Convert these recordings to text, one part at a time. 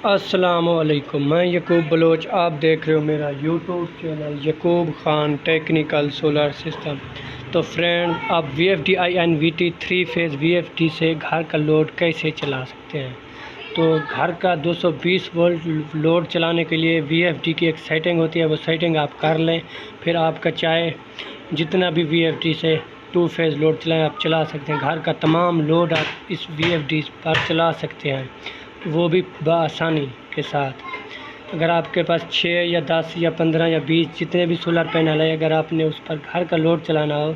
السلام علیکم، میں یعقوب بلوچ، آپ دیکھ رہے ہو میرا YouTube channel Yaqub Khan technical solar system. تو فرینڈ، آپ V F D I N V T 3 phase V F D سے گھر کا لوڈ کیسے چلا سکتے ہیں؟ تو گھر کا 220 وولٹ لوڈ چلانے کے لیے وی ایف ڈی کی ایک سیٹنگ ہوتی ہے، وہ سیٹنگ آپ کر لیں، پھر آپ کا چاہے جتنا بھی وی ایف ڈی سے 2 فیز لوڈ چلائیں آپ چلا سکتے ہیں۔ گھر کا تمام لوڈ آپ اس وی ایف ڈی پر چلا سکتے ہیں، وہ بھی بآسانی کے ساتھ۔ اگر آپ کے پاس 6 یا 10 یا 15 یا 20 جتنے بھی سولر پینل ہے، اگر آپ نے اس پر گھر کا لوڈ چلانا ہو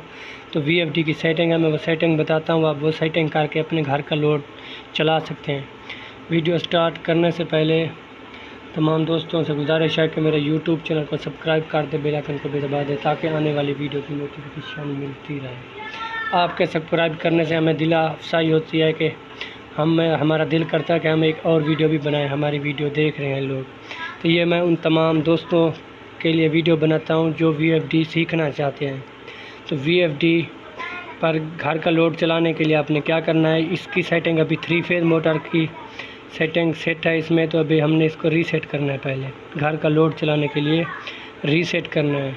تو وی ایف ڈی کی سیٹنگ ہے، میں وہ سیٹنگ بتاتا ہوں، آپ وہ سیٹنگ کر کے اپنے گھر کا لوڈ چلا سکتے ہیں۔ ویڈیو سٹارٹ کرنے سے پہلے تمام دوستوں سے گزارش ہے کہ میرے یوٹیوب چینل کو سبسکرائب کر دے، بیل آئکن کو بھی دبا دے تاکہ آنے والی ویڈیو کی نوٹیفیکیشن ملتی رہے۔ آپ کے سبسکرائب کرنے سے ہمیں دل افزائی ہوتی ہے کہ ہمارا دل کرتا ہے کہ ہم ایک اور ویڈیو بھی بنائیں، ہماری ویڈیو دیکھ رہے ہیں لوگ۔ تو یہ میں ان تمام دوستوں کے لیے ویڈیو بناتا ہوں جو وی ایف ڈی سیکھنا چاہتے ہیں۔ تو وی ایف ڈی پر گھر کا لوڈ چلانے کے لیے آپ نے کیا کرنا ہے، اس کی سیٹنگ ابھی 3 فیز موٹر کی سیٹنگ سیٹ ہے اس میں، تو ابھی ہم نے اس کو ریسیٹ کرنا ہے۔ پہلے گھر کا لوڈ چلانے کے لیے ریسیٹ کرنا ہے۔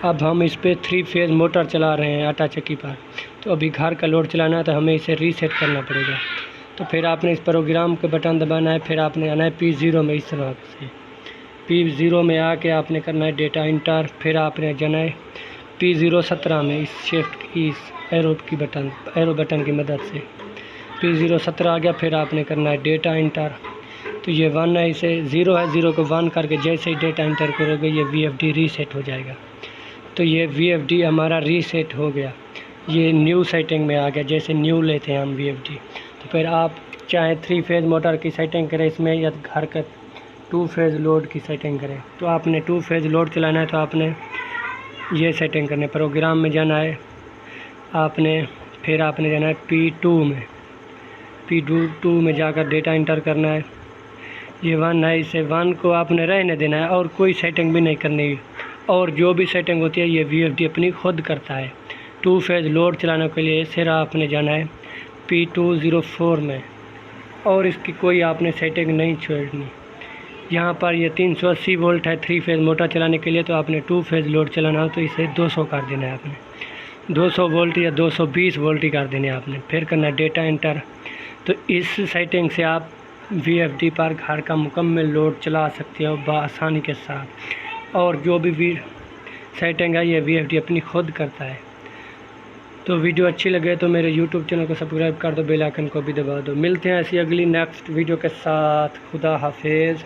اب ہم اس پہ 3 فیز موٹر چلا رہے ہیں آٹا چکی پر، تو ابھی گھر کا لوڈ چلانا ہے تو ہمیں اسے ریسیٹ کرنا پڑے گا۔ تو پھر آپ نے اس پروگرام کے بٹن دبانا ہے، پھر آپ نے آنا ہے P0 میں، اس طرح سے P0 میں آ کے آپ نے کرنا ہے ڈیٹا انٹر، پھر آپ نے جانا ہے P017 میں، اس شفٹ کی اس ایرو بٹن کی مدد سے P017 آ گیا، پھر آپ نے کرنا ہے ڈیٹا انٹر۔ تو یہ 1 ہے، اسے 0 ہے، 0 کو 1 کر کے جیسے ہی ڈیٹا انٹر کرو گے یہ وی ایف ڈی ریسیٹ ہو جائے گا۔ تو یہ وی ایف ڈی ہمارا ریسیٹ ہو گیا، یہ نیو سیٹنگ میں آ گیا، جیسے نیو لیتے ہیں ہم وی ایف ڈی۔ تو پھر آپ چاہے 3 فیز موٹر کی سیٹنگ کریں اس میں، یا گھر کا 2 فیز لوڈ کی سیٹنگ کریں۔ تو آپ نے 2 فیز لوڈ چلانا ہے تو آپ نے یہ سیٹنگ کرنا ہے، پروگرام میں جانا ہے پھر آپ نے جانا ہے P2 میں جا کر ڈیٹا انٹر کرنا ہے۔ یہ 1 ہے، اسے 1 کو آپ نے رہنے دینا ہے اور کوئی سیٹنگ بھی نہیں کرنی، اور جو بھی سیٹنگ ہوتی ہے یہ وی ایف ڈی اپنی خود کرتا ہے۔ 2 فیز لوڈ چلانے کے لیے صرف آپ نے جانا ہے P204 میں، اور اس کی کوئی آپ نے سیٹنگ نہیں چھوڑنی۔ یہاں پر یہ 380 وولٹ ہے 3 فیز موٹر چلانے کے لیے، تو آپ نے 2 فیز لوڈ چلانا ہو تو اسے 200 کر دینا ہے، آپ نے 200 وولٹ یا 220 وولٹ ہی کر دینے آپ نے، پھر کرنا ہے ڈیٹا انٹر۔ تو اس سیٹنگ سے آپ وی ایف ڈی پر گھر کا مکمل لوڈ چلا سکتے ہو بآسانی کے ساتھ، اور جو بھی سیٹنگ ہے یہ وی ایف ڈی اپنی خود کرتا ہے۔ تو ویڈیو اچھی لگے تو میرے یوٹیوب چینل کو سبسکرائب کر دو، بیل آئکن کو بھی دبا دو۔ ملتے ہیں ایسی اگلی نیکسٹ ویڈیو کے ساتھ، خدا حافظ۔